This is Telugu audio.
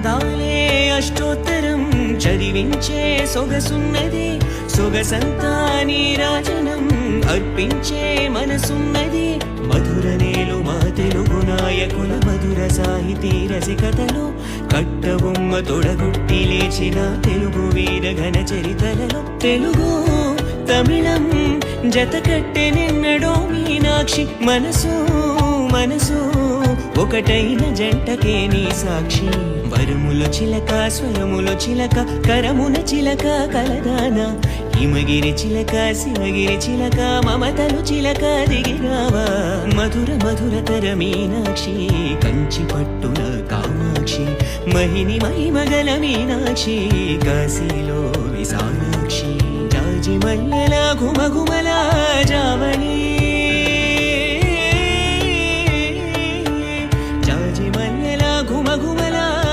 అందాలే అష్టోత్తరం చదివించే సొగసున్నది సొగసంతా నీరాజనం అర్పించే మనసున్నది మధుర నేలు మా తెలుగు నాయకుల మధుర సాహితీ రసికతలు కట్టబొమ్మ తొడగొట్టి లేచిన తెలుగు వీర ఘన చరితలలో తెలుగు తమిళం జత కట్టెనెన్నడో మీనాక్షి మనసు మనసు ఒకటైన జంటకే నీ సాక్షి వరములో చిలక స్వరములో చిలక కరమున చిలక కలదాన హిమగిరి చిలక శివగిరి చిలక మమతలు చిలక దిగిరావా మధుర మధురతర మీనాక్షి కంచి పట్టున కామాక్షి మహిని మహిమగల మీనాక్షి కాశీలో విశాలాక్షి జాజి మల్లెల ఘుమఘుమల జావళి